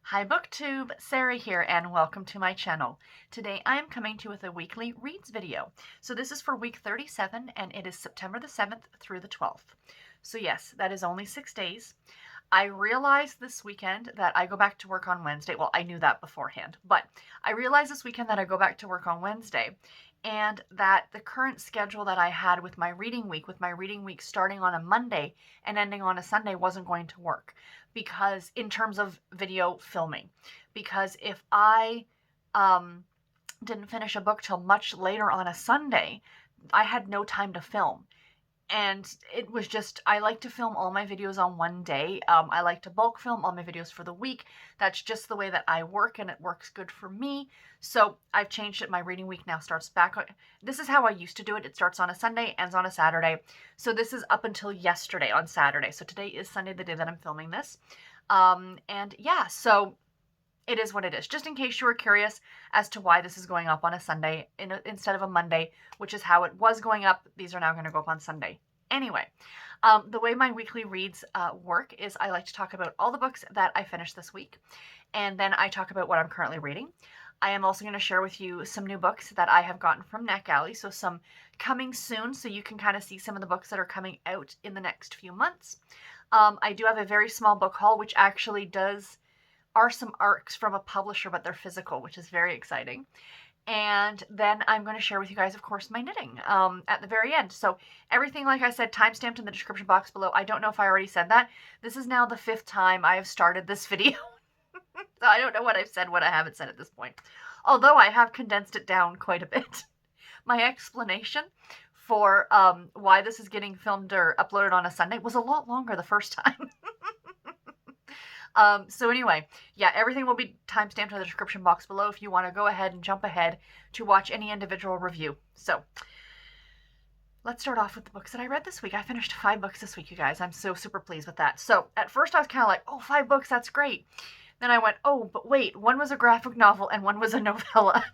Hi BookTube, Sarah here and welcome to my channel. Today I am coming to you with a weekly reads video. So this is for week 37 and it is September the 7th through the 12th. So yes, that is only 6 days. I realized this weekend that I go back to work on Wednesday. Well, I knew that beforehand, but I realized this weekend that I go back to work on Wednesday and that the current schedule that I had with my reading week starting on a Monday and ending on a Sunday wasn't going to work because in terms of video filming, because if I didn't finish a book till much later on a Sunday, I had no time to film. And it was just, I like to film all my videos on one day. I like to bulk film all my videos for the week. That's just the way that I work and it works good for me. So I've changed it. My reading week now starts back. This is how I used to do it. It starts on a Sunday, ends on a Saturday. So this is up until yesterday on Saturday. So today is Sunday, the day that I'm filming this. And yeah, so it is what it is. Just in case you were curious as to why this is going up on a Sunday instead of a Monday, which is how it was going up. These are now going to go up on Sunday. Anyway, the way my weekly reads work is I like to talk about all the books that I finished this week, and then I talk about what I'm currently reading. I am also going to share with you some new books that I have gotten from Netgalley, so some coming soon, so you can kind of see some of the books that are coming out in the next few months. I do have a very small book haul, which actually are some arcs from a publisher, but they're physical, which is very exciting. And then I'm going to share with you guys, of course, my knitting at the very end. So everything, like I said, timestamped in the description box below. I don't know if I already said that. This is now the 5th time I have started this video. So I don't know what I've said, what I haven't said at this point. Although I have condensed it down quite a bit. My explanation for why this is getting filmed or uploaded on a Sunday was a lot longer the first time. So anyway, yeah, everything will be timestamped in the description box below if you want to go ahead and jump ahead to watch any individual review. So let's start off with the books that I read this week. I finished 5 books this week, you guys. I'm so super pleased with that. So at first I was kind of like, oh, 5 books, that's great. Then I went, oh, but wait, one was a graphic novel and one was a novella.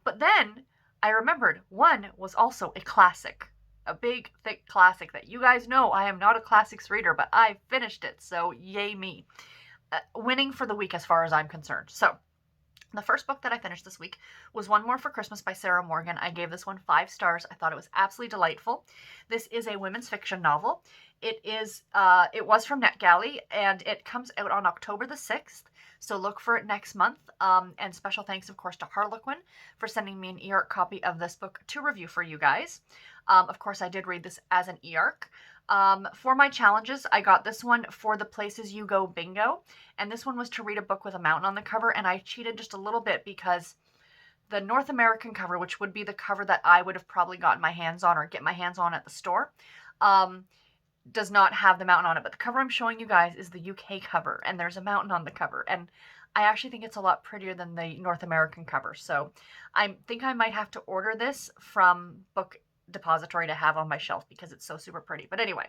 But then I remembered one was also a classic. A big, thick classic that you guys know I am not a classics reader, but I finished it, so yay me. Winning for the week as far as I'm concerned. So, the first book that I finished this week was One More for Christmas by Sarah Morgan. I gave this one 5 stars. I thought it was absolutely delightful. This is a women's fiction novel. It was from Netgalley, and it comes out on October the 6th. So look for it next month. And special thanks, of course, to Harlequin for sending me an e-arc copy of this book to review for you guys. Of course, I did read this as an e-arc. For my challenges, I got this one for the Places You Go bingo. And this one was to read a book with a mountain on the cover. And I cheated just a little bit because the North American cover, which would be the cover that I would have probably gotten my hands on or get my hands on at the store, does not have the mountain on it. But the cover I'm showing you guys is the UK cover. And there's a mountain on the cover. And I actually think it's a lot prettier than the North American cover. So I think I might have to order this from Book Depository to have on my shelf because it's so super pretty. But anyway,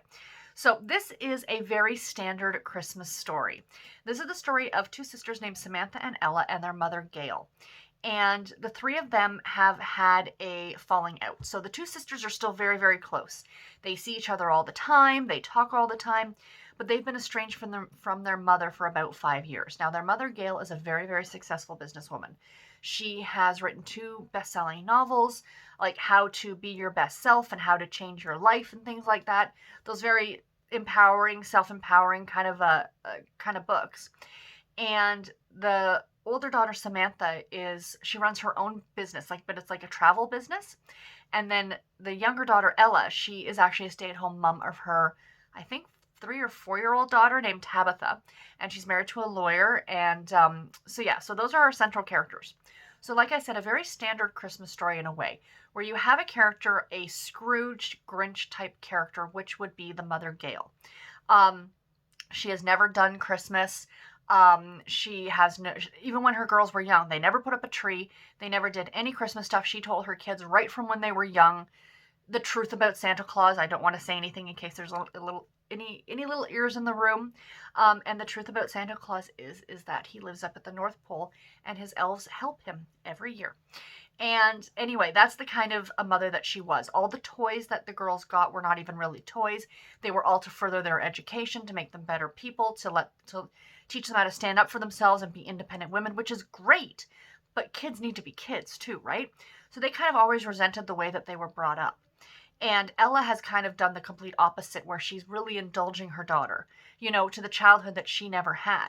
so this is a very standard Christmas story. This is the story of 2 sisters named Samantha and Ella and their mother Gail. And the 3 of them have had a falling out. So the 2 sisters are still very, very close. They see each other all the time. They talk all the time. But they've been estranged from their mother for about 5 years. Now, their mother, Gail, is a very, very successful businesswoman. She has written 2 best-selling novels, like How to Be Your Best Self and How to Change Your Life and things like that. Those very empowering, self-empowering kind of books. And the older daughter, Samantha, she runs her own business, but it's like a travel business. And then the younger daughter, Ella, she is actually a stay-at-home mom of her, I think, 3 or 4-year-old daughter named Tabitha, and she's married to a lawyer. And so those are our central characters. So like I said, a very standard Christmas story in a way, where you have a character, a Scrooge Grinch type character, which would be the mother Gail. She has never done Christmas. She has even when her girls were young, they never put up a tree. They never did any Christmas stuff. She told her kids right from when they were young the truth about Santa Claus. I don't want to say anything in case there's any little ears in the room. And the truth about Santa Claus is that he lives up at the North Pole and his elves help him every year. And anyway, that's the kind of a mother that she was. All the toys that the girls got were not even really toys. They were all to further their education, to make them better people, to teach them how to stand up for themselves and be independent women, which is great. But kids need to be kids too, right? So they kind of always resented the way that they were brought up. And Ella has kind of done the complete opposite, where she's really indulging her daughter, to the childhood that she never had.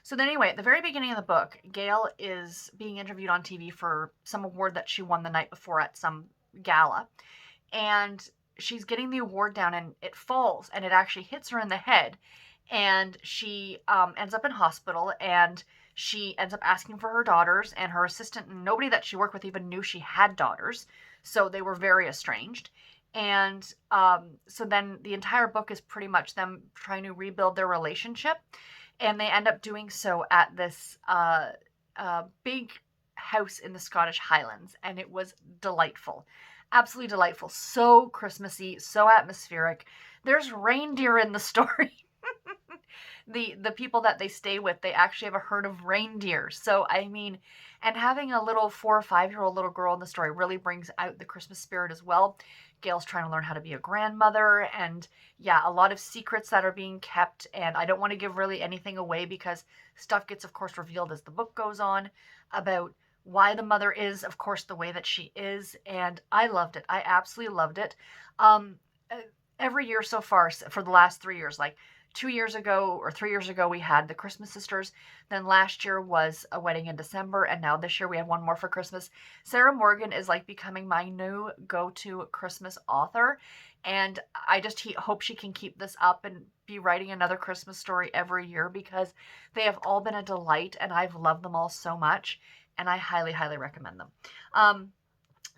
So then anyway, at the very beginning of the book, Gail is being interviewed on TV for some award that she won the night before at some gala. And she's getting the award down, and it falls, and it actually hits her in the head. And she ends up in hospital, and she ends up asking for her daughters, and her assistant and nobody that she worked with even knew she had daughters. So they were very estranged. And so then the entire book is pretty much them trying to rebuild their relationship. And they end up doing so at this big house in the Scottish Highlands. And it was delightful. Absolutely delightful. So Christmassy, so atmospheric. There's reindeer in the story. The people that they stay with, they actually have a herd of reindeer. So, I mean, and having a little 4 or 5-year-old little girl in the story really brings out the Christmas spirit as well. Gail's trying to learn how to be a grandmother, and yeah, a lot of secrets that are being kept. And I don't want to give really anything away, because stuff gets, of course, revealed as the book goes on about why the mother is, of course, the way that she is. And I loved it. I absolutely loved it. Every year so far, for the last 3 years, like 2 years ago or 3 years ago, we had the Christmas Sisters. Then last year was A Wedding in December. And now this year we have one more for Christmas. Sarah Morgan is like becoming my new go-to Christmas author. And I just hope she can keep this up and be writing another Christmas story every year, because they have all been a delight and I've loved them all so much. And I highly, highly recommend them.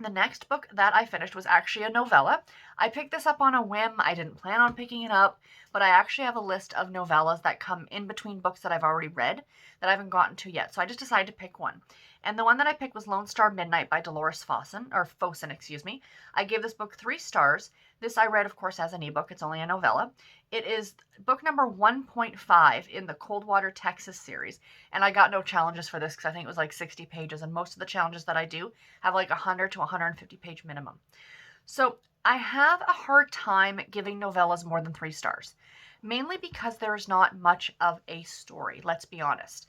The next book that I finished was actually a novella. I picked this up on a whim. I didn't plan on picking it up, but I actually have a list of novellas that come in between books that I've already read that I haven't gotten to yet. So I just decided to pick one. And the one that I picked was Lone Star Midnight by Delores Fossen, excuse me. I gave this book 3 stars. This I read, of course, as an ebook. It's only a novella. It is book number 1.5 in the Coldwater, Texas series. And I got no challenges for this because I think it was like 60 pages. And most of the challenges that I do have like 100 to 150 page minimum. So I have a hard time giving novellas more than 3 stars, mainly because there's not much of a story, let's be honest.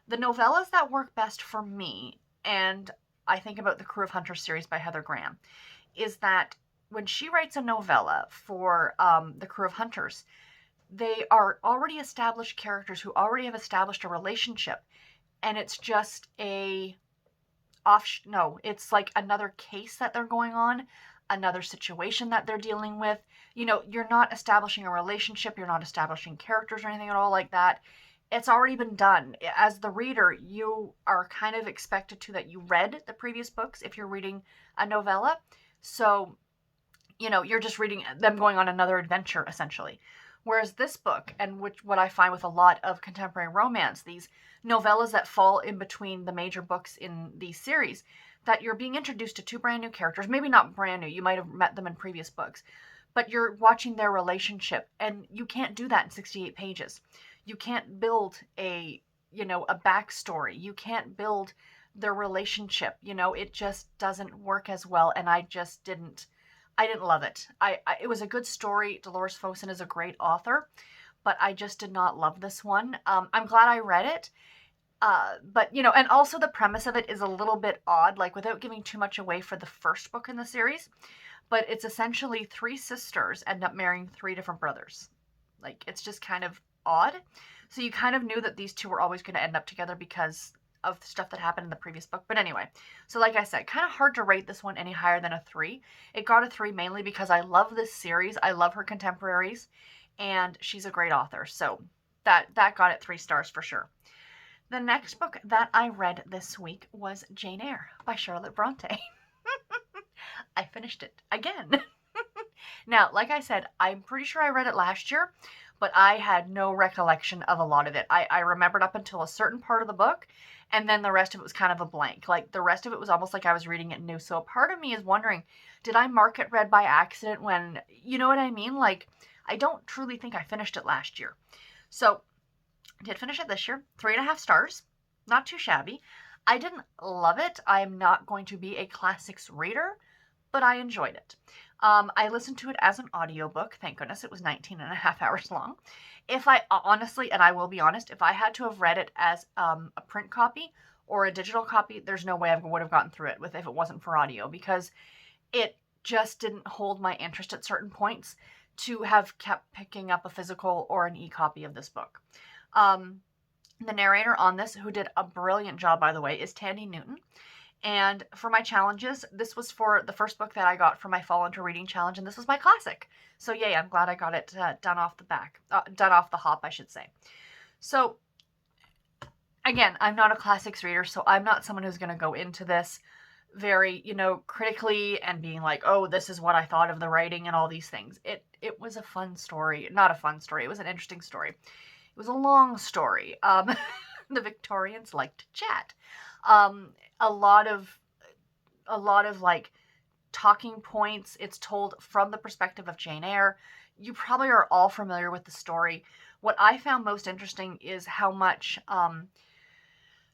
The novellas that work best for me, and I think about the Crew of Hunters series by Heather Graham, is that when she writes a novella for the Crew of Hunters, they are already established characters who already have established a relationship, and it's just it's like another case that they're going on, another situation that they're dealing with. You're not establishing a relationship, you're not establishing characters or anything at all like that. It's already been done. As the reader, you are kind of expected to that you read the previous books if you're reading a novella. So, you're just reading them going on another adventure, essentially. Whereas this book, and what I find with a lot of contemporary romance, these novellas that fall in between the major books in these series, that you're being introduced to 2 brand new characters, maybe not brand new, you might have met them in previous books, but you're watching their relationship, and you can't do that in 68 pages. You can't build a backstory. You can't build their relationship. It just doesn't work as well, and I didn't love it. It was a good story. Delores Fossen is a great author, but I just did not love this one. I'm glad I read it. But, and also the premise of it is a little bit odd, like without giving too much away for the first book in the series, but it's essentially 3 sisters end up marrying 3 different brothers. Like, it's just kind of odd. So you kind of knew that these 2 were always going to end up together because of the stuff that happened in the previous book. But anyway, so like I said, kind of hard to rate this one any higher than a 3. It got a 3 mainly because I love this series. I love her contemporaries, and she's a great author. So that got it 3 stars for sure. The next book that I read this week was Jane Eyre by Charlotte Bronte. I finished it again. Now, like I said, I'm pretty sure I read it last year, but I had no recollection of a lot of it. I remembered up until a certain part of the book, and then the rest of it was kind of a blank. Like, the rest of it was almost like I was reading it new. So a part of me is wondering, did I mark it read by accident when, you know what I mean? Like, I don't truly think I finished it last year. So I did finish it this year. 3.5 stars. Not too shabby. I didn't love it. I am not going to be a classics reader, but I enjoyed it. I listened to it as an audiobook. Thank goodness it was 19 and a half hours long. If I honestly, and I will be honest, if I had to have read it as a print copy or a digital copy, there's no way I would have gotten through it if it wasn't for audio, because it just didn't hold my interest at certain points to have kept picking up a physical or an e-copy of this book. The narrator on this, who did a brilliant job, by the way, is Tandy Newton. And for my challenges, this was for the first book that I got for my Fall Into Reading challenge, and this was my classic. So yay, I'm glad I got it done off the hop, I should say. So again, I'm not a classics reader, so I'm not someone who's going to go into this very, critically and being like, oh, this is what I thought of the writing and all these things. It was a fun story. Not a fun story. It was an interesting story. It was a long story. The Victorians liked to chat. A lot of like talking points. It's told from the perspective of Jane Eyre. You probably are all familiar with the story. What I found most interesting is how much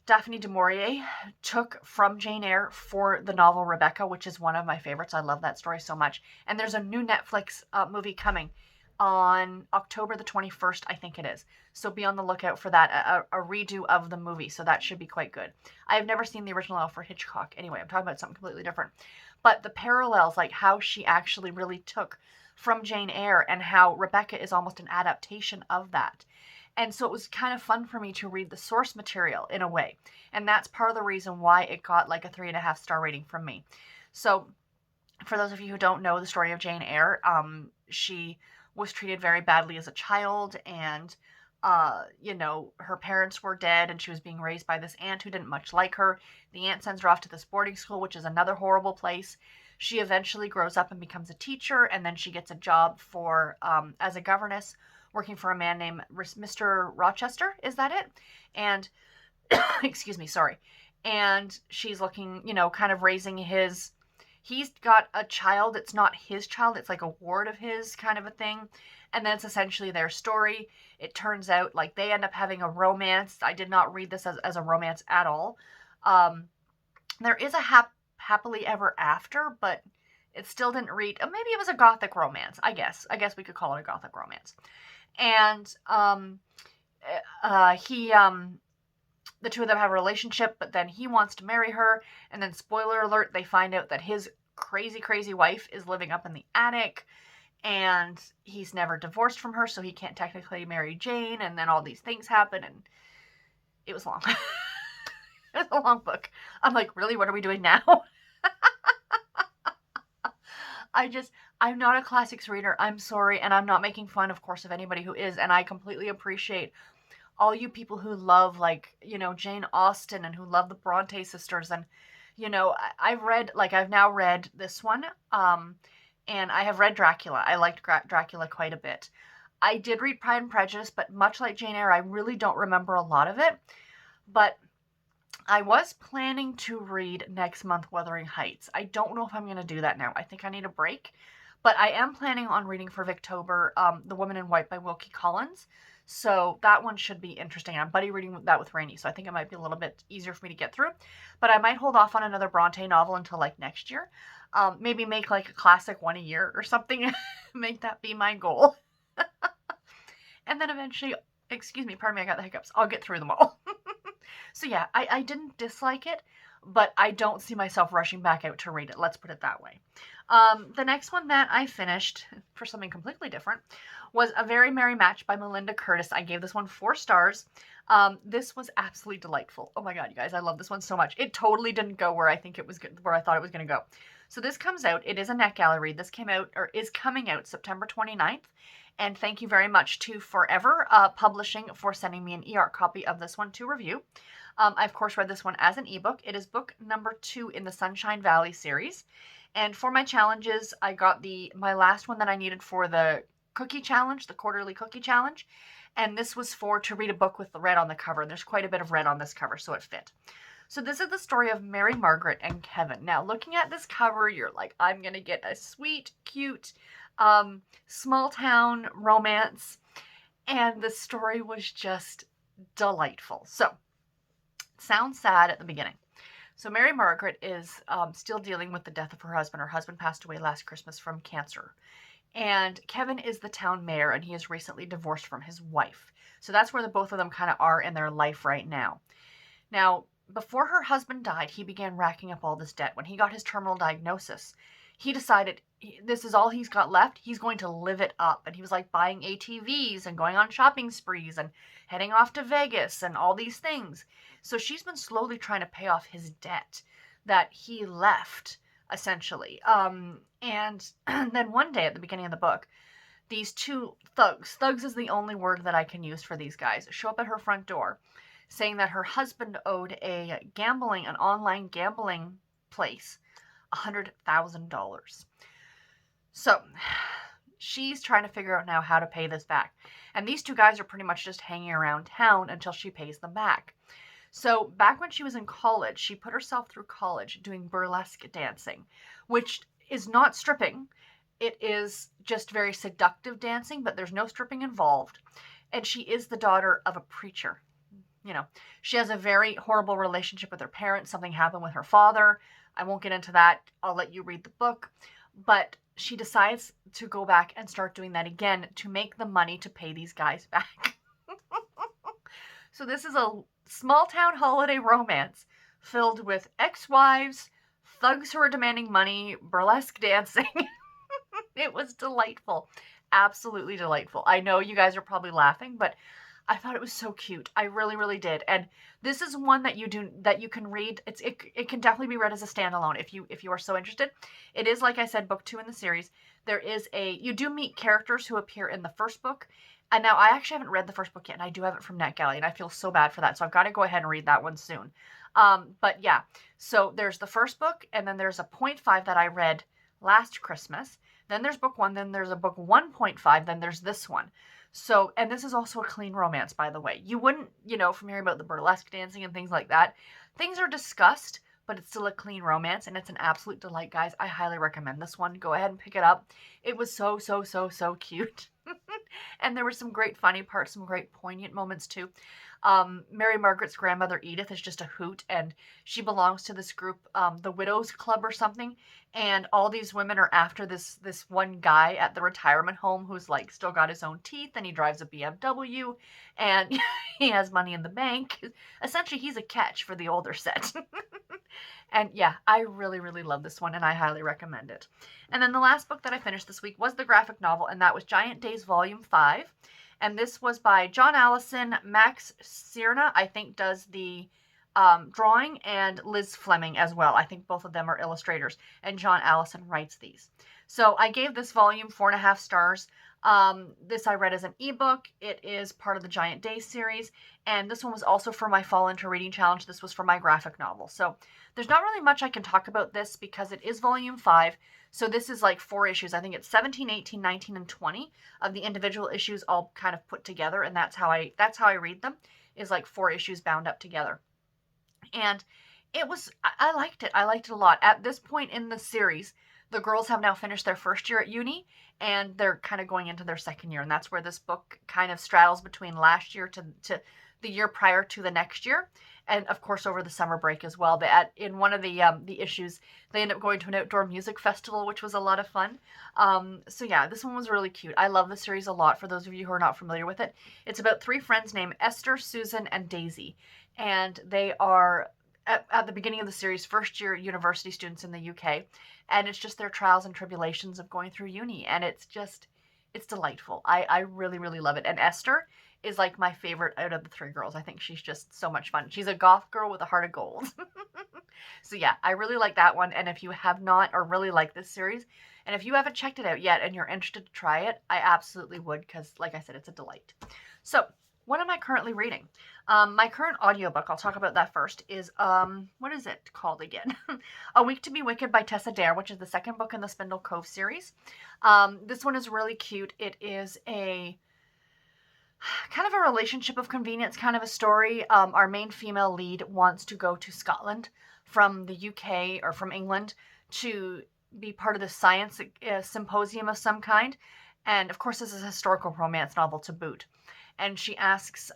Daphne du Maurier took from Jane Eyre for the novel Rebecca, which is one of my favorites. I love that story so much. And there's a new Netflix movie coming on October the 21st, I think it is. So be on the lookout for that, a redo of the movie. So that should be quite good. I have never seen the original Alfred Hitchcock. Anyway, I'm talking about something completely different. But the parallels, like how she actually really took from Jane Eyre and how Rebecca is almost an adaptation of that. And so it was kind of fun for me to read the source material in a way. And that's part of the reason why it got like a 3.5 star rating from me. So for those of you who don't know the story of Jane Eyre, she was treated very badly as a child, and her parents were dead, and she was being raised by this aunt who didn't much like her. The aunt sends her off to this boarding school, which is another horrible place. She eventually grows up and becomes a teacher, and then she gets a job as a governess, working for a man named Mr. Rochester. Is that it? And excuse me, sorry. And she's looking, kind of raising he's got a child. It's not his child. It's like a ward of his, kind of a thing. And that's essentially their story. It turns out like they end up having a romance. I did not read this as a romance at all. There is a happily ever after, but it still didn't read. Maybe it was a gothic romance, I guess. I guess we could call it a gothic romance. And the two of them have a relationship, but then he wants to marry her, and then spoiler alert, they find out that his crazy wife is living up in the attic, and he's never divorced from her, so he can't technically marry Jane, and then all these things happen, and it was long. It was a long book. I'm like, really? What are we doing now? I'm not a classics reader. I'm sorry, and I'm not making fun, of course, of anybody who is, and I completely appreciate all you people who love, Jane Austen, and who love the Bronte sisters, and, I've now read this one, and I have read Dracula. I liked Dracula quite a bit. I did read Pride and Prejudice, but much like Jane Eyre, I really don't remember a lot of it, but I was planning to read next month Wuthering Heights. I don't know if I'm going to do that now. I think I need a break. But I am planning on reading for Victober The Woman in White by Wilkie Collins. So that one should be interesting. I'm buddy reading that with Rainey, so I think it might be a little bit easier for me to get through. But I might hold off on another Bronte novel until like next year. Maybe make like a classic one a year or something. Make that be my goal. And then eventually, pardon me, I got the hiccups. I'll get through them all. So yeah, I didn't dislike it, but I don't see myself rushing back out to read it. Let's put it that way. The next one that I finished, for something completely different, was A Very Merry Match by Melinda Curtis. I gave this one 4 stars. This was absolutely delightful. Oh my god, you guys, I love this one so much. It totally didn't go where I thought it was going to go. So this comes out, it is a NetGalley read. This is coming out September 29th. And thank you very much to Forever Publishing for sending me an e-art copy of this one to review. I, of course, read this one as an ebook. It is book number 2 in the Sunshine Valley series. And for my challenges, I got my last one that I needed for the cookie challenge, the quarterly cookie challenge. And this was to read a book with the red on the cover. And there's quite a bit of red on this cover, so it fit. So this is the story of Mary Margaret and Kevin. Now, looking at this cover, you're like, I'm going to get a sweet, cute, small town romance. And the story was just delightful. So, sounds sad at the beginning. So Mary Margaret is still dealing with the death of her husband. Her husband passed away last Christmas from cancer. And Kevin is the town mayor, and he is recently divorced from his wife. So that's where the both of them kind of are in their life right now. Now, before her husband died, he began racking up all this debt. When he got his terminal diagnosis, he decided this is all he's got left. He's going to live it up. And he was like buying ATVs and going on shopping sprees and heading off to Vegas and all these things. So she's been slowly trying to pay off his debt that he left, essentially. And then one day at the beginning of the book, these two thugs is the only word that I can use for these guys, show up at her front door saying that her husband owed an online gambling place, $100,000. So she's trying to figure out now how to pay this back. And these two guys are pretty much just hanging around town until she pays them back. So back when she was in college, she put herself through college doing burlesque dancing, which is not stripping. It is just very seductive dancing, but there's no stripping involved. And she is the daughter of a preacher. You know, she has a very horrible relationship with her parents. Something happened with her father. I won't get into that. I'll let you read the book. But she decides to go back and start doing that again to make the money to pay these guys back. So this is a small town holiday romance filled with ex-wives, thugs who are demanding money, burlesque dancing. It was delightful. Absolutely delightful. I know you guys are probably laughing, but I thought it was so cute. I really, really did. And this is one that you can read. It can definitely be read as a standalone if you are so interested. It is, like I said, book 2 in the series. You do meet characters who appear in the first book. And now I actually haven't read the first book yet, and I do have it from Netgalley, and I feel so bad for that. So I've got to go ahead and read that one soon. But yeah, so there's the first book, and then there's a 0.5 that I read last Christmas. Then there's book 1, then there's a book 1.5, then there's this one. So, and this is also a clean romance, by the way. You wouldn't, from hearing about the burlesque dancing and things like that. Things are discussed, but it's still a clean romance, and it's an absolute delight, guys. I highly recommend this one. Go ahead and pick it up. It was so, so, so, so cute. And there were some great funny parts, some great poignant moments, too. Mary Margaret's grandmother, Edith, is just a hoot, and she belongs to this group, the Widows Club or something, and all these women are after this one guy at the retirement home who's, like, still got his own teeth, and he drives a BMW, and he has money in the bank. Essentially, he's a catch for the older set. And yeah, I really, really love this one, and I highly recommend it. And then the last book that I finished this week was the graphic novel, and that was Giant Days Volume 5. And this was by John Allison. Max Cierna, I think, does the drawing, and Liz Fleming as well. I think both of them are illustrators, and John Allison writes these. So I gave this volume 4.5 stars. This I read as an ebook. It is part of the Giant Days series, and this one was also for my Fall Into Reading Challenge. This was for my graphic novel. So there's not really much I can talk about this because it is volume 5. So this is like 4 issues. I think it's 17, 18, 19, and 20 of the individual issues all kind of put together, and that's how I read them, is like 4 issues bound up together. And I liked it. I liked it a lot. At this point in the series, the girls have now finished their first year at uni, and they're kind of going into their second year, and that's where this book kind of straddles between last year to the year prior to the next year, and of course over the summer break as well. In one of the issues, they end up going to an outdoor music festival, which was a lot of fun. So yeah, this one was really cute. I love the series a lot. For those of you who are not familiar with it, it's about 3 friends named Esther, Susan, and Daisy, and they are at the beginning of the series first year university students in the UK, and it's just their trials and tribulations of going through uni, and it's delightful. I really, really love it. And Esther is like my favorite out of the 3 girls. I think she's just so much fun. She's a goth girl with a heart of gold. So yeah, I really like that one. And if you have not, or really like this series, and if you haven't checked it out yet and you're interested to try it, I absolutely would, because like I said, it's a delight. So what am I currently reading? My current audiobook, I'll talk about that first, is, what is it called again? A Week to Be Wicked by Tessa Dare, which is the 2nd book in the Spindle Cove series. This one is really cute. It is a kind of a relationship of convenience kind of a story. Our main female lead wants to go to Scotland from the UK or from England to be part of the science symposium of some kind. And of course, this is a historical romance novel to boot. and she asks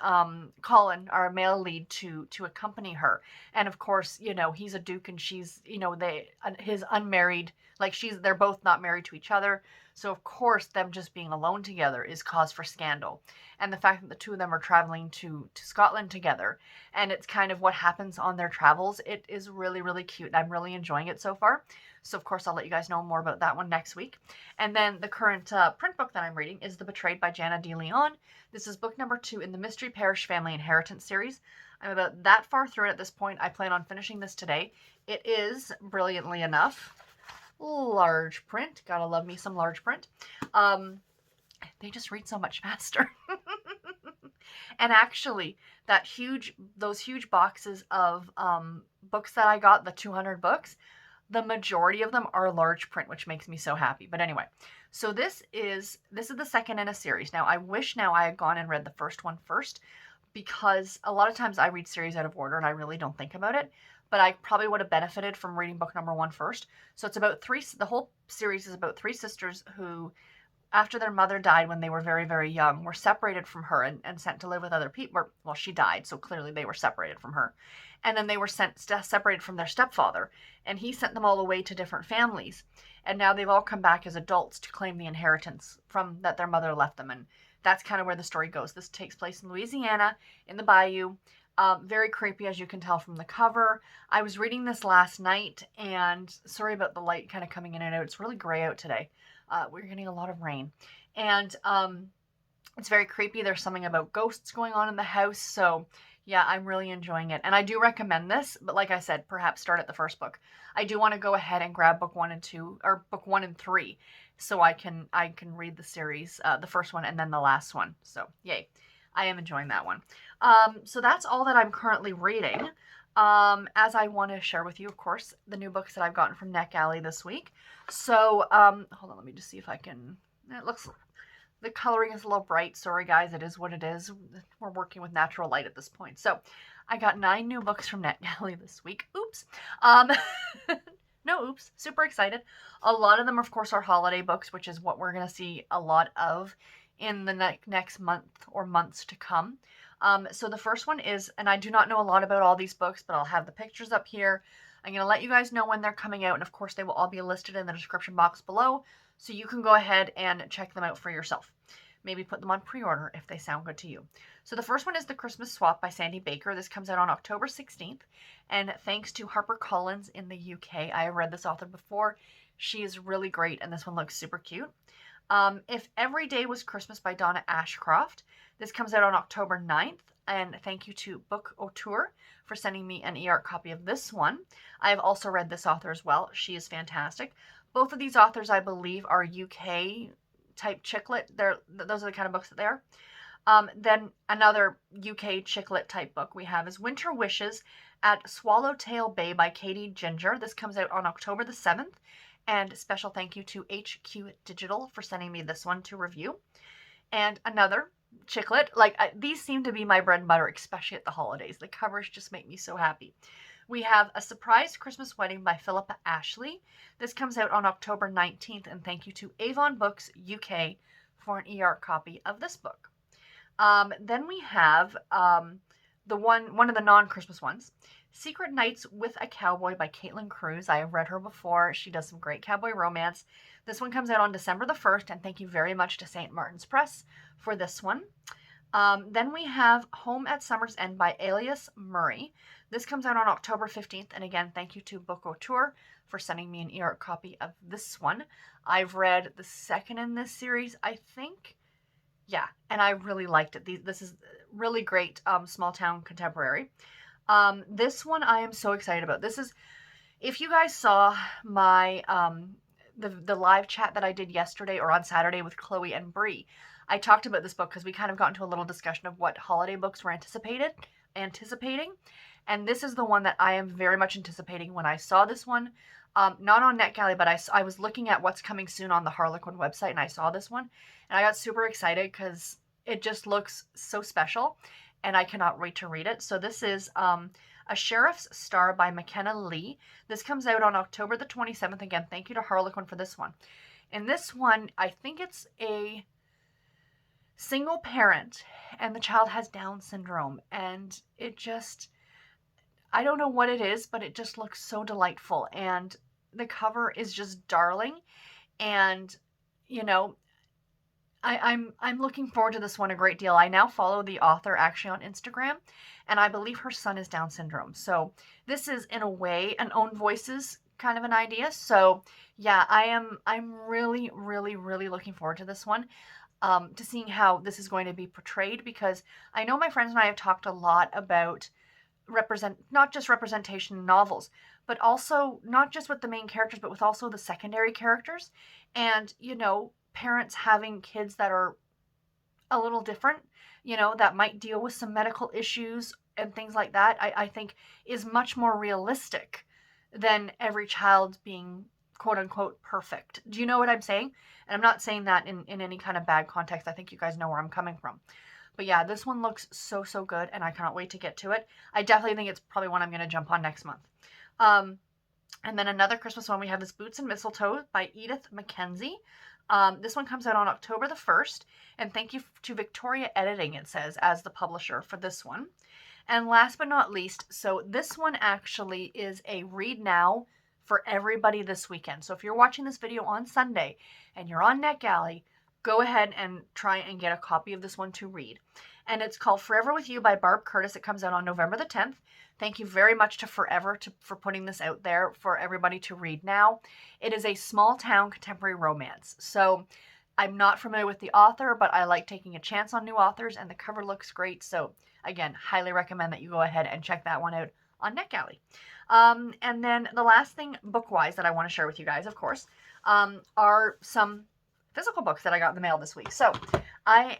Colin, our male lead, to accompany her. And of course, he's a duke and she's, his unmarried, like they're both not married to each other. So of course, them just being alone together is cause for scandal. And the fact that the two of them are traveling to Scotland together, and it's kind of what happens on their travels, it is really, really cute. I'm really enjoying it so far. So of course, I'll let you guys know more about that one next week. And then the current print book that I'm reading is The Betrayed by Jana de Leon. This is book number 2 in the Mystery Parish Family Inheritance series. I'm about that far through it at this point. I plan on finishing this today. It is, brilliantly enough, large print. Gotta love me some large print. They just read so much faster. And actually, those huge boxes of books that I got, the 200 books, the majority of them are large print, which makes me so happy. But anyway, so this is the second in a series. Now, I wish now I had gone and read the first one first, because a lot of times I read series out of order and I really don't think about it. But I probably would have benefited from reading book number 1 first. So it's about the whole series is about 3 sisters who, after their mother died when they were very, very young, were separated from her and sent to live with other people. Well, she died, so clearly they were separated from her. And then they were separated from their stepfather, and he sent them all away to different families. And now they've all come back as adults to claim the inheritance from that their mother left them. And that's kind of where the story goes. This takes place in Louisiana, in the bayou. Very creepy, as you can tell from the cover. I was reading this last night, and sorry about the light kind of coming in and out. It's really gray out today. We're getting a lot of rain. And it's very creepy. There's something about ghosts going on in the house. So yeah, I'm really enjoying it. And I do recommend this, but like I said, perhaps start at the first book. I do want to go ahead and grab book 1 and 2, or book 1 and 3, so I can read the series, the first one and then the last one. So yay, I am enjoying that one. So that's all that I'm currently reading. As I want to share with you, of course, the new books that I've gotten from NetGalley this week. So, hold on, let me just see if I can, it looks, the coloring is a little bright. Sorry guys, it is what it is. We're working with natural light at this point. So, I got 9 new books from NetGalley this week. Oops. No oops. Super excited. A lot of them, of course, are holiday books, which is what we're going to see a lot of in the next month or months to come. So the first one is, and I do not know a lot about all these books, but I'll have the pictures up here. I'm going to let you guys know when they're coming out, and of course they will all be listed in the description box below, so you can go ahead and check them out for yourself. Maybe put them on pre-order if they sound good to you. So the first one is The Christmas Swap by Sandy Baker. This comes out on October 16th, and thanks to HarperCollins in the UK. I have read this author before. She is really great, and this one looks super cute. If Every Day Was Christmas by Donna Ashcroft. This comes out on October 9th, and thank you to Book Auteur for sending me an e-art copy of this one. I have also read this author as well. She is fantastic. Both of these authors, I believe, are UK type chick lit. Those are the kind of books that they are. Then another UK chick lit type book we have is Winter Wishes at Swallowtail Bay by Katie Ginger. This comes out on October the 7th. And special thank you to HQ Digital for sending me this one to review. And another chick lit. These seem to be my bread and butter, especially at the holidays. The covers just make me so happy. We have A Surprise Christmas Wedding by Phillipa Ashley. This comes out on October 19th, and thank you to Avon Books UK for an e-art copy of this book. Then we have one of the non-Christmas ones, Secret Nights with a Cowboy by Caitlin Cruz. I have read her before. She does some great cowboy romance. This one comes out on December the 1st, and thank you very much to St. Martin's Press for this one. Then we have Home at Summer's End by Alys Murray. This comes out on October 15th, and again, thank you to Book Auteur for sending me an e-art copy of this one. I've read the second in this series, I think. Yeah, and I really liked it. This is really great small town contemporary. This one I am so excited about. This is, if you guys saw my the live chat that I did yesterday or on Saturday with Chloe and Bree, I talked about this book because we kind of got into a little discussion of what holiday books we're anticipating. And this is the one that I am very much anticipating. When I saw this one, not on NetGalley, but I was looking at what's coming soon on the Harlequin website, and I saw this one, and I got super excited because it just looks so special, and I cannot wait to read it. So this is A Sheriff's Star by Makenna Lee. This comes out on October the 27th. Again, thank you to Harlequin for this one. And this one, I think it's single parent, and the child has Down syndrome, and it just, I don't know what it is, but it just looks so delightful, and the cover is just darling, and you know, I'm looking forward to this one a great deal. I now follow the author actually on Instagram, and I believe her son is Down syndrome. So this is in a way an own voices kind of an idea. So yeah, I'm really really looking forward to this one. To seeing how this is going to be portrayed, because I know my friends and I have talked a lot about not just representation in novels, but also not just with the main characters, but with also the secondary characters. And parents having kids that are a little different, that might deal with some medical issues and things like that, I think is much more realistic than every child being quote unquote perfect. Do you know what I'm saying? And I'm not saying that in any kind of bad context. I think you guys know where I'm coming from. But yeah, this one looks so good, and I cannot wait to get to it. I definitely think it's probably one I'm going to jump on next month. And then another Christmas one we have is Boots and Mistletoe by Edith MacKenzie. This one comes out on October the 1st, and thank you to Victoria Editing, it says, as the publisher for this one. And last but not least, so this one actually is a read now for everybody this weekend. So if you're watching this video on Sunday and you're on NetGalley, go ahead and try and get a copy of this one to read. And it's called Forever With You by Barb Curtis. It comes out on November the 10th. Thank you very much to Forever for putting this out there for everybody to read now. It is a small town contemporary romance. So I'm not familiar with the author, but I like taking a chance on new authors, and the cover looks great. So again, highly recommend that you go ahead and check that one out on NetGalley. And then the last thing book-wise that I want to share with you guys, of course, are some physical books that I got in the mail this week. So I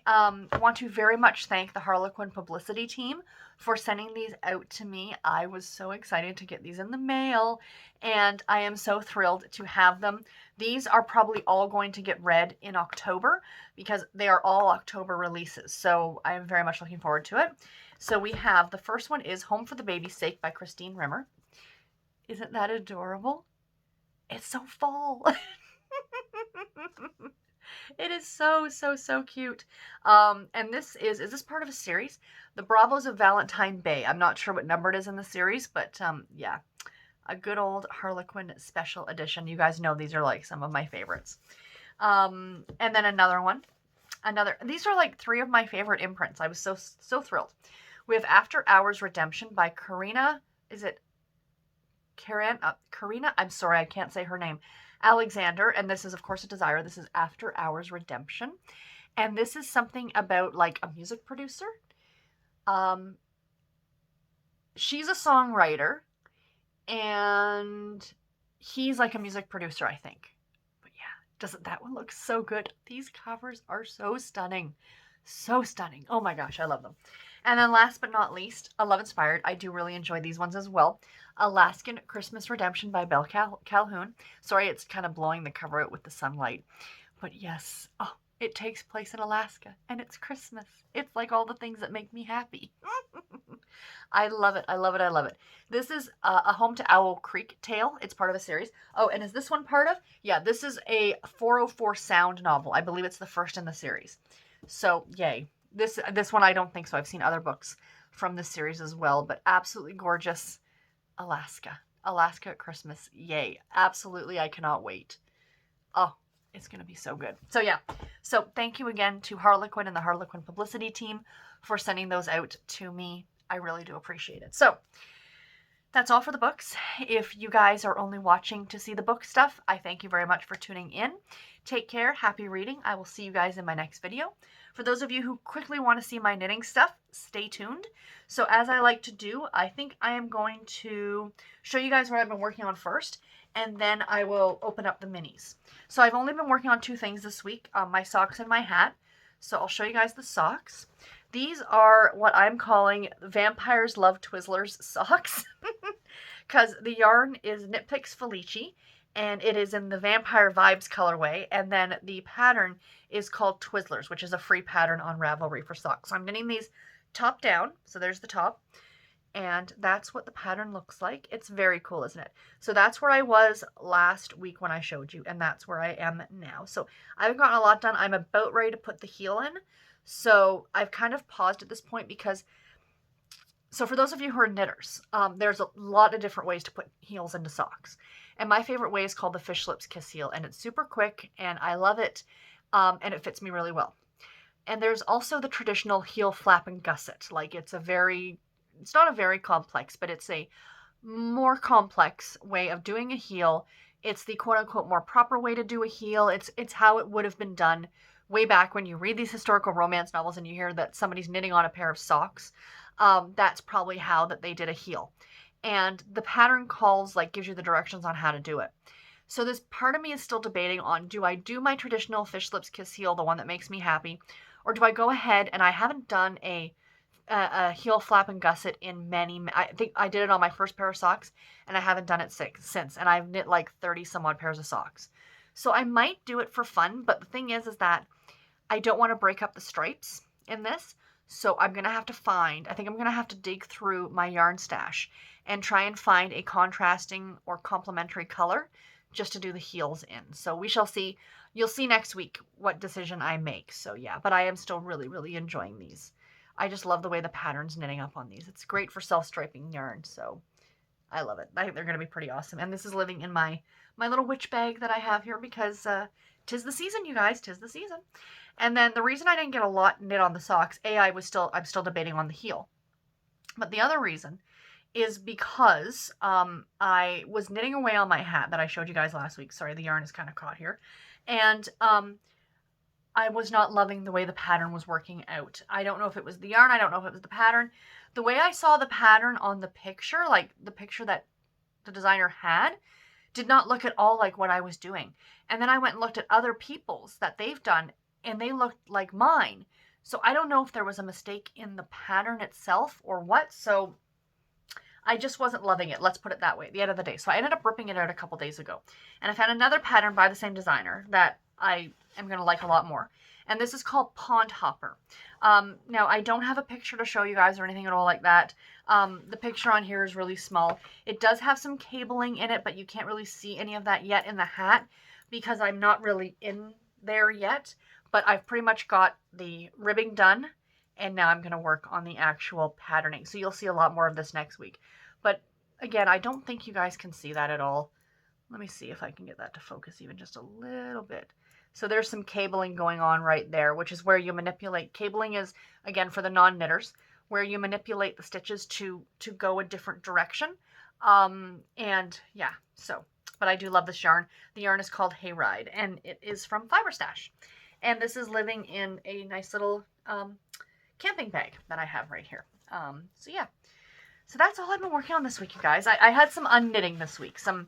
want to very much thank the Harlequin publicity team for sending these out to me. I was so excited to get these in the mail, and I am so thrilled to have them. These are probably all going to get read in October because they are all October releases. So I am very much looking forward to it. So we have, the first one is Home for the Baby's Sake by Christine Rimmer. Isn't that adorable? It's so fall. It is so cute. And this is this part of a series? The Bravos of Valentine Bay. I'm not sure what number it is in the series, but yeah, a good old Harlequin special edition. You guys know these are like some of my favorites. And then another one. These are like 3 of my favorite imprints. I was so thrilled. We have After Hours Redemption by Karina. Is it Karina? I'm sorry, I can't say her name. Alexander, and this is of course a Desire. This is After Hours Redemption, and this is something about like a music producer. She's a songwriter, and he's like a music producer, I think. But yeah, doesn't that one look so good? These covers are so stunning, so stunning. Oh my gosh, I love them. And then last but not least, a Love Inspired. I do really enjoy these ones as well. Alaskan Christmas Redemption by Belle Calhoun. Sorry, it's kind of blowing the cover out with the sunlight. But yes, oh, it takes place in Alaska, and it's Christmas. It's like all the things that make me happy. I love it. I love it. I love it. This is a Home to Owl Creek tale. It's part of a series. Oh, and is this one part of? Yeah, this is a 404 Sound novel. I believe it's the first in the series. So, yay. This one I don't think so. I've seen other books from this series as well, but absolutely gorgeous. Alaska at Christmas. Yay. Absolutely. I cannot wait. Oh, it's going to be so good. So yeah. So thank you again to Harlequin and the Harlequin publicity team for sending those out to me. I really do appreciate it. So that's all for the books. If you guys are only watching to see the book stuff, I thank you very much for tuning in. Take care. Happy reading. I will see you guys in my next video. For those of you who quickly want to see my knitting stuff, stay tuned. So as I like to do, I think I am going to show you guys what I've been working on first, and then I will open up the minis. So I've only been working on 2 things this week, my socks and my hat. So I'll show you guys the socks. These are what I'm calling Vampires Love Twizzlers socks, because the yarn is Knit Picks Felici, and it is in the Vampire Vibes colorway, and then the pattern is called Twizzlers, which is a free pattern on Ravelry for socks. So I'm knitting these top down, so there's the top, and that's what the pattern looks like. It's very cool, isn't it? So that's where I was last week when I showed you, and that's where I am now. So I haven't gotten a lot done. I'm about ready to put the heel in, So I've kind of paused at this point because, so for those of you who are knitters, there's a lot of different ways to put heels into socks. And my favorite way is called the fish lips kiss heel, and it's super quick and I love it, and it fits me really well. And there's also the traditional heel flap and gusset. Like it's not a very complex, but it's a more complex way of doing a heel. It's the quote unquote more proper way to do a heel. It's how it would have been done way back when you read these historical romance novels and you hear that somebody's knitting on a pair of socks. That's probably how that they did a heel. And the pattern gives you the directions on how to do it. So this part of me is still debating on, do I do my traditional fish lips kiss heel, the one that makes me happy, or do I go ahead, and I haven't done a heel flap and gusset in I think I did it on my first pair of socks, and I haven't done it since, and I've knit like 30 some odd pairs of socks. So I might do it for fun, but the thing is that I don't want to break up the stripes in this, so I think I'm going to have to dig through my yarn stash and try and find a contrasting or complementary color just to do the heels in. So we shall see. You'll see next week what decision I make. So yeah, but I am still really, really enjoying these. I just love the way the pattern's knitting up on these. It's great for self-striping yarn, so I love it. I think they're going to be pretty awesome. And this is living in my little witch bag that I have here because 'tis the season, you guys. 'Tis the season. And then the reason I didn't get a lot knit on the socks, I'm still debating on the heel. But the other reason is because I was knitting away on my hat that I showed you guys last week. Sorry, the yarn is kind of caught here. And I was not loving the way the pattern was working out. I don't know if it was the yarn. I don't know if it was the pattern. The way I saw the pattern on the picture, like the picture that the designer had, did not look at all like what I was doing. And then I went and looked at other people's that they've done, and they looked like mine. So I don't know if there was a mistake in the pattern itself or what. So I just wasn't loving it. Let's put it that way at the end of the day. So I ended up ripping it out a couple days ago. And I found another pattern by the same designer that I am going to like a lot more. And this is called Pond Hopper. Now, I don't have a picture to show you guys or anything at all like that. The picture on here is really small. It does have some cabling in it, but you can't really see any of that yet in the hat because I'm not really in there yet. But I've pretty much got the ribbing done, and now I'm going to work on the actual patterning. So you'll see a lot more of this next week. But again, I don't think you guys can see that at all. Let me see if I can get that to focus even just a little bit. So there's some cabling going on right there, which is where you manipulate. Cabling is, again, for the non-knitters, where you manipulate the stitches to go a different direction. And yeah, so, but I do love this yarn. The yarn is called Hayride, and it is from Fiber Stash. And this is living in a nice little camping bag that I have right here. So yeah. So that's all I've been working on this week, you guys. I had some unknitting this week, some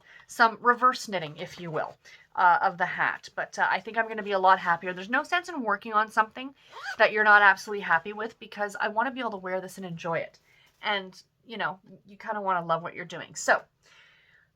reverse knitting, if you will, of the hat. But I think I'm going to be a lot happier. There's no sense in working on something that you're not absolutely happy with because I want to be able to wear this and enjoy it. And, you know, you kind of want to love what you're doing. So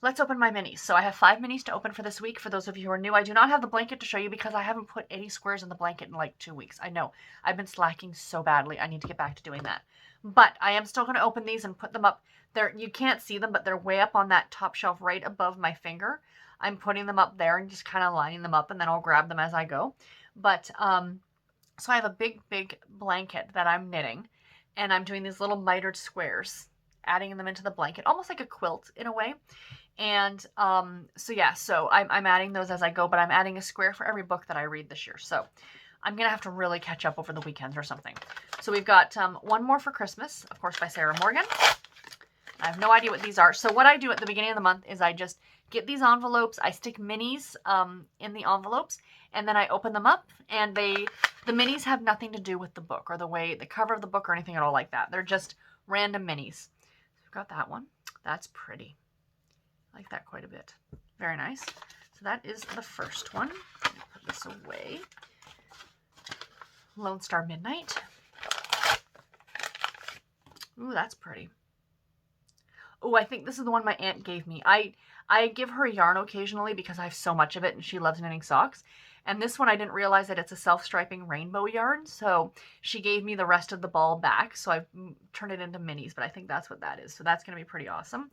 let's open my minis. So I have 5 minis to open for this week. For those of you who are new, I do not have the blanket to show you because I haven't put 80 squares in the blanket in like 2 weeks. I know. I've been slacking so badly. I need to get back to doing that. But I am still going to open these and put them up there. You can't see them, but they're way up on that top shelf right above my finger. I'm putting them up there and just kind of lining them up, and then I'll grab them as I go. But so I have a big blanket that I'm knitting, and I'm doing these little mitered squares, adding them into the blanket, almost like a quilt in a way. And so yeah, so I'm adding those as I go, but I'm adding a square for every book that I read this year. So I'm going to have to really catch up over the weekends or something. So we've got One More for Christmas, of course, by Sarah Morgan. I have no idea what these are. So what I do at the beginning of the month is I just get these envelopes. I stick minis in the envelopes, and then I open them up. And the minis have nothing to do with the book or the cover of the book or anything at all like that. They're just random minis. We've got that one. That's pretty. I like that quite a bit. Very nice. So that is the first one. Put this away. Lone Star Midnight. Ooh, that's pretty. Ooh, I think this is the one my aunt gave me. I give her yarn occasionally because I have so much of it and she loves knitting socks. And this one I didn't realize that it's a self-striping rainbow yarn. So she gave me the rest of the ball back. So I've turned it into minis, but I think that's what that is. So that's going to be pretty awesome.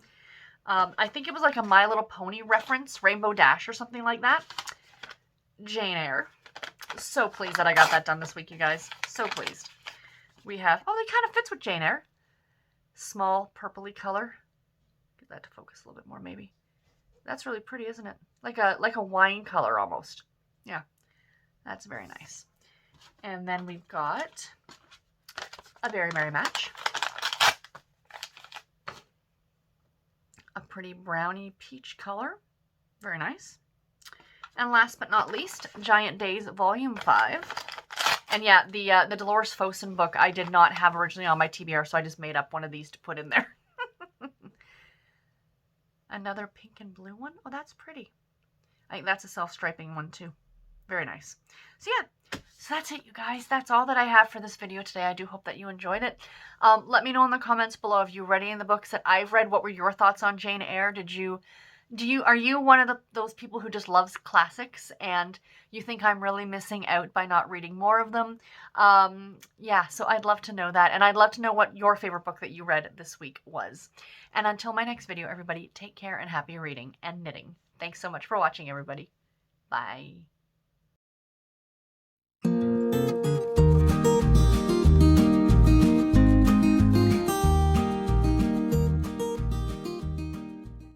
I think it was like a My Little Pony reference, Rainbow Dash or something like that. Jane Eyre. so pleased that I got that done this week, you guys. So pleased. We have, oh, they kind of fits with Jane Eyre. Small purpley color. Get that to focus a little bit more, maybe. That's really pretty, isn't it? Like a wine color almost. Yeah, that's very nice. And then we've got a Very Merry Match. A pretty brownie peach color. Very nice. And last but not least, Giant Days Volume 5. And yeah, the Delores Fossen book I did not have originally on my TBR, so I just made up one of these to put in there. Another pink and blue one. Oh, that's pretty. I think that's a self-striping one too. Very nice. So yeah, so that's it, you guys. That's all that I have for this video today. I do hope that you enjoyed it. Let me know in the comments below if you read any of the books that I've read. What were your thoughts on Jane Eyre? Are you one of those people who just loves classics and you think I'm really missing out by not reading more of them? Yeah, so I'd love to know that, and I'd love to know what your favorite book that you read this week was. And until my next video, everybody, take care and happy reading and knitting. Thanks so much for watching, everybody. Bye.